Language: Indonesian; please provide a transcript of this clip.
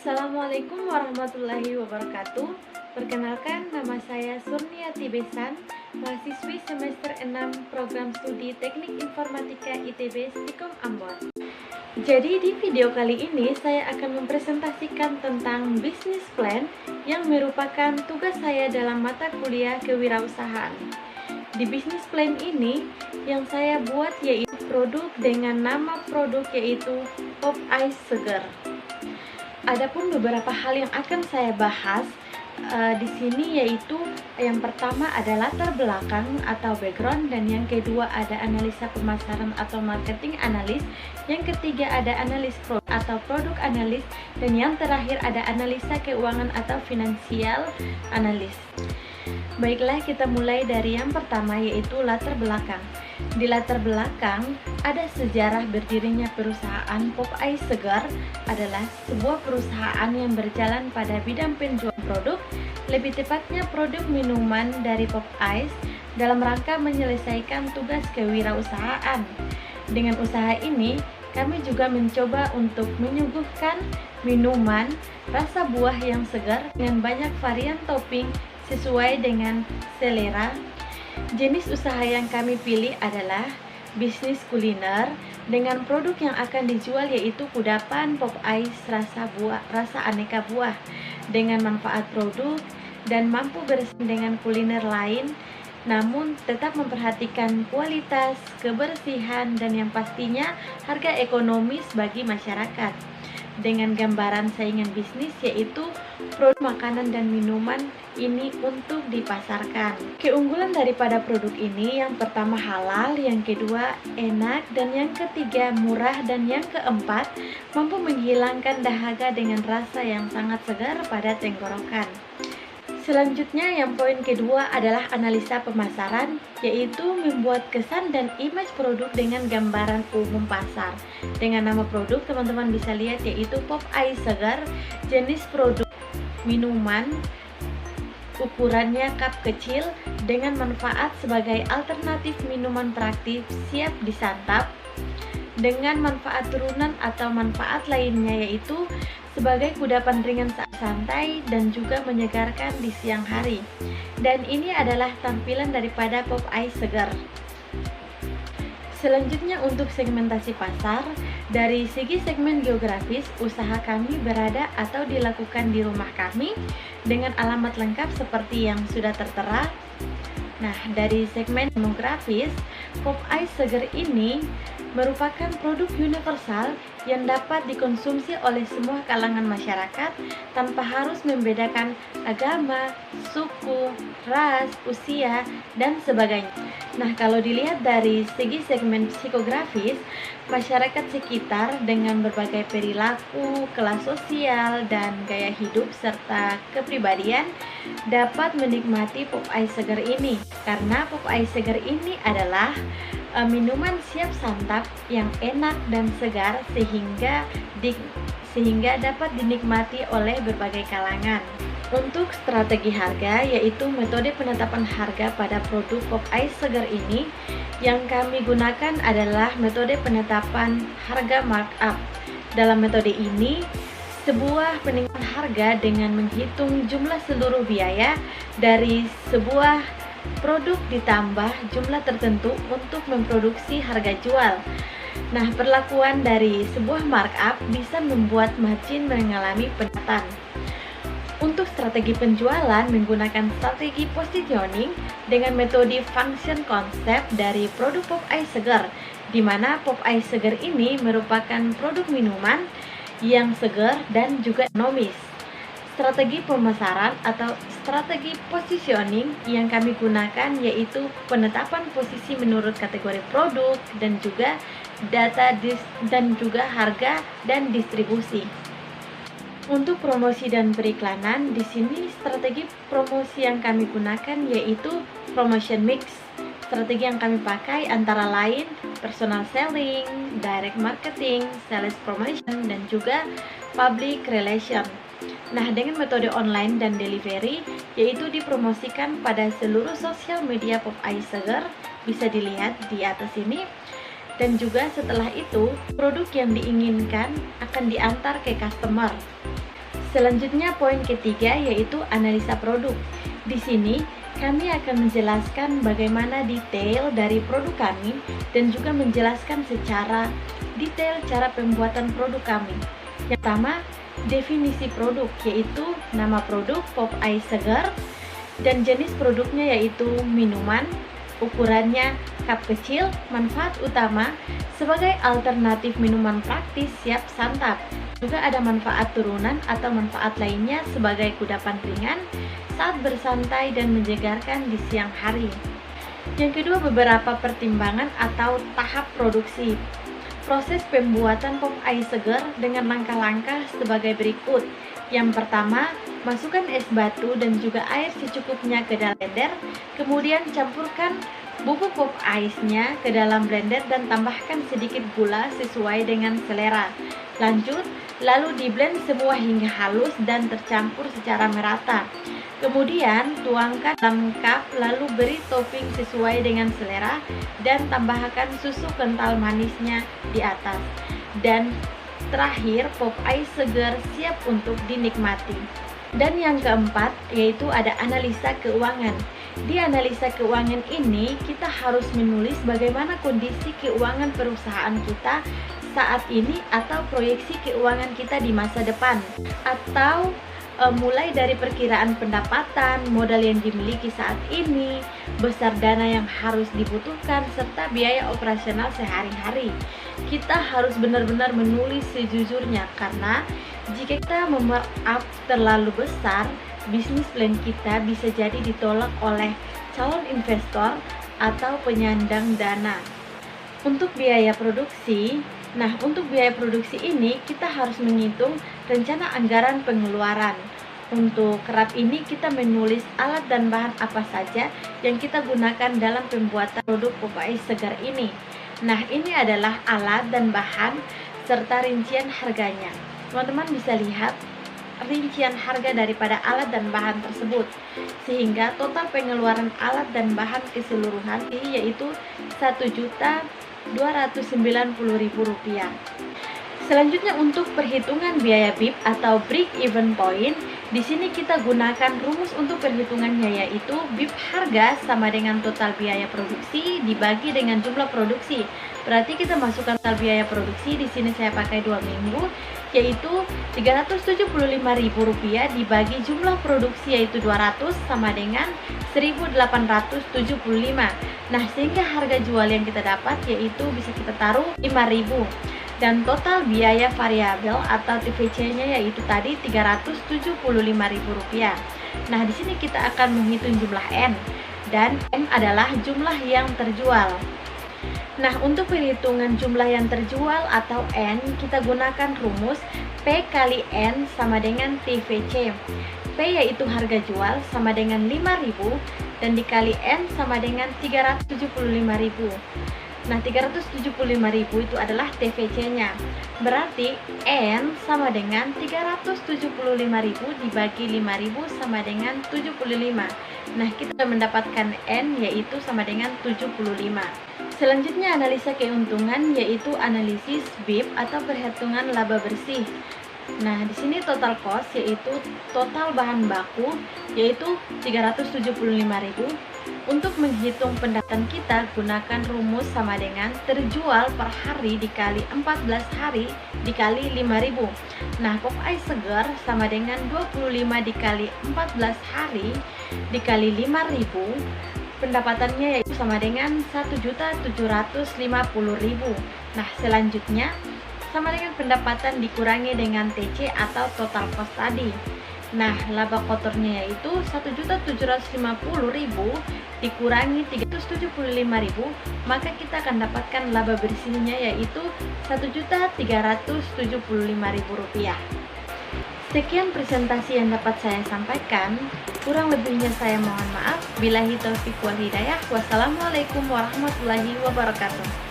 Assalamualaikum warahmatullahi wabarakatuh. Perkenalkan, nama saya Surniati Besan, mahasiswi semester 6 program studi Teknik Informatika ITB Stikom Ambon. Jadi di video kali ini saya akan mempresentasikan tentang business plan yang merupakan tugas saya dalam mata kuliah kewirausahaan. Di business plan ini yang saya buat yaitu produk dengan nama produk yaitu Popeyes Seger. Adapun beberapa hal yang akan saya bahas di sini yaitu yang pertama ada latar belakang atau background, dan yang kedua ada analisa pemasaran atau marketing analis, yang ketiga ada analis produk atau produk analis, dan yang terakhir ada analisa keuangan atau finansial analis. Baiklah, kita mulai dari yang pertama yaitu latar belakang. Di latar belakang ada sejarah berdirinya perusahaan Popeyes Seger adalah sebuah perusahaan yang berjalan pada bidang penjualan produk, lebih tepatnya produk minuman dari Popeyes dalam rangka menyelesaikan tugas kewirausahaan. Dengan usaha ini, kami juga mencoba untuk menyuguhkan minuman rasa buah yang segar dengan banyak varian topping sesuai dengan selera. Jenis usaha yang kami pilih adalah bisnis kuliner dengan produk yang akan dijual yaitu kudapan Popeyes rasa aneka buah dengan manfaat produk dan mampu bersaing dengan kuliner lain, namun tetap memperhatikan kualitas, kebersihan, dan yang pastinya harga ekonomis bagi masyarakat. Dengan gambaran saingan bisnis yaitu produk makanan dan minuman ini untuk dipasarkan. Keunggulan daripada produk ini yang pertama halal, yang kedua enak, dan yang ketiga murah, dan yang keempat mampu menghilangkan dahaga dengan rasa yang sangat segar pada tenggorokan. Selanjutnya yang poin kedua adalah analisa pemasaran, yaitu membuat kesan dan image produk dengan gambaran umum pasar. Dengan nama produk teman-teman bisa lihat yaitu Popeyes Seger, jenis produk minuman, ukurannya cup kecil dengan manfaat sebagai alternatif minuman praktis siap disantap, dengan manfaat turunan atau manfaat lainnya yaitu sebagai kudapan ringan saat santai dan juga menyegarkan di siang hari. Dan ini adalah tampilan daripada Popeyes Seger. Selanjutnya untuk segmentasi pasar, dari segi segmen geografis, usaha kami berada atau dilakukan di rumah kami dengan alamat lengkap seperti yang sudah tertera. Nah, dari segmen demografis, Popeyes Seger ini merupakan produk universal yang dapat dikonsumsi oleh semua kalangan masyarakat tanpa harus membedakan agama, suku, ras, usia, dan sebagainya. Nah, kalau dilihat dari segi segmen psikografis, masyarakat sekitar dengan berbagai perilaku, kelas sosial, dan gaya hidup serta kepribadian dapat menikmati Popeyes Seger ini, karena Popeyes Seger ini adalah minuman siap santap yang enak dan segar sehingga dapat dinikmati oleh berbagai kalangan. Untuk strategi harga, yaitu metode penetapan harga pada produk Popeyes Seger ini, yang kami gunakan adalah metode penetapan harga markup. Dalam metode ini, sebuah peningkatan harga dengan menghitung jumlah seluruh biaya dari sebuah produk ditambah jumlah tertentu untuk memproduksi harga jual. Nah, perlakuan dari sebuah markup bisa membuat margin mengalami peningkatan. Untuk strategi penjualan menggunakan strategi positioning dengan metode function concept dari produk Popeyes Seger, di mana Popeyes Seger ini merupakan produk minuman yang segar dan juga ekonomis. Strategi pemasaran atau strategi positioning yang kami gunakan yaitu penetapan posisi menurut kategori produk dan juga data dan juga harga dan distribusi. Untuk promosi dan periklanan, di sini strategi promosi yang kami gunakan yaitu promotion mix. Strategi yang kami pakai antara lain personal selling, direct marketing, sales promotion, dan juga public relation. Nah, dengan metode online dan delivery, yaitu dipromosikan pada seluruh sosial media Popeyes Seger, bisa dilihat di atas ini. Dan juga setelah itu, produk yang diinginkan akan diantar ke customer. Selanjutnya poin ketiga yaitu analisa produk. Di sini kami akan menjelaskan bagaimana detail dari produk kami dan juga menjelaskan secara detail cara pembuatan produk kami. Yang pertama, definisi produk yaitu nama produk Popeye segar dan jenis produknya yaitu minuman, ukurannya cup kecil, manfaat utama sebagai alternatif minuman praktis siap santap. Juga ada manfaat turunan atau manfaat lainnya sebagai kudapan ringan saat bersantai dan menyegarkan di siang hari. Yang kedua, beberapa pertimbangan atau tahap produksi. Proses pembuatan Popeye segar dengan langkah-langkah sebagai berikut. Yang pertama, masukkan es batu dan juga air secukupnya ke dalam blender. Kemudian campurkan bubuk Popeyes-nya ke dalam blender dan tambahkan sedikit gula sesuai dengan selera. Lanjut, lalu di-blend semua hingga halus dan tercampur secara merata. Kemudian tuangkan dalam cup, lalu beri topping sesuai dengan selera dan tambahkan susu kental manisnya di atas. Dan terakhir, Popeye segar siap untuk dinikmati. Dan yang keempat yaitu ada analisa keuangan. Di analisa keuangan ini kita harus menulis bagaimana kondisi keuangan perusahaan kita saat ini atau proyeksi keuangan kita di masa depan, atau mulai dari perkiraan pendapatan, modal yang dimiliki saat ini, besar dana yang harus dibutuhkan, serta biaya operasional sehari-hari. Kita harus benar-benar menulis sejujurnya, karena jika kita memarkup terlalu besar, bisnis plan kita bisa jadi ditolak oleh calon investor atau penyandang dana. Untuk biaya produksi, untuk biaya produksi ini kita harus menghitung rencana anggaran pengeluaran. Untuk kerap ini kita menulis alat dan bahan apa saja yang kita gunakan dalam pembuatan produk Popeye segar ini. Nah, ini adalah alat dan bahan serta rincian harganya. Teman-teman bisa lihat rincian harga daripada alat dan bahan tersebut, sehingga total pengeluaran alat dan bahan keseluruhan yaitu Rp1.290.000. Selanjutnya untuk perhitungan biaya BIP atau break even point, di sini kita gunakan rumus untuk perhitungannya yaitu BIP harga sama dengan total biaya produksi dibagi dengan jumlah produksi. Berarti kita masukkan total biaya produksi, di sini saya pakai 2 minggu, yaitu Rp375.000 dibagi jumlah produksi yaitu 200 sama dengan 1.875. Nah, sehingga harga jual yang kita dapat yaitu bisa kita taruh 5.000. Dan total biaya variabel atau TVC-nya yaitu tadi Rp375.000. Nah, di sini kita akan menghitung jumlah N, dan N adalah jumlah yang terjual. Nah, untuk perhitungan jumlah yang terjual atau N, kita gunakan rumus P kali N sama dengan TVC. P yaitu harga jual sama dengan 5.000 dan dikali N sama dengan 375.000. Nah, 375.000 itu adalah TVC-nya. Berarti N sama dengan 375.000 dibagi 5.000 sama dengan 75. Nah, kita mendapatkan N yaitu sama dengan 75. Selanjutnya analisa keuntungan yaitu analisis BIP atau perhitungan laba bersih. Nah, di sini total cost yaitu total bahan baku yaitu 375.000. Untuk menghitung pendapatan kita gunakan rumus sama dengan terjual per hari dikali 14 hari dikali 5.000. Nah, Popeye segar sama dengan 25 dikali 14 hari dikali 5.000. Pendapatannya yaitu sama dengan 1.750.000. Nah, selanjutnya sama dengan pendapatan dikurangi dengan TC atau total cost tadi. Nah, laba kotornya yaitu 1.750.000 dikurangi 375.000, maka kita akan dapatkan laba bersihnya yaitu Rp1.375.000. Sekian presentasi yang dapat saya sampaikan. Kurang lebihnya saya mohon maaf. Billahi taufiq wal hidayah. Wassalamualaikum warahmatullahi wabarakatuh.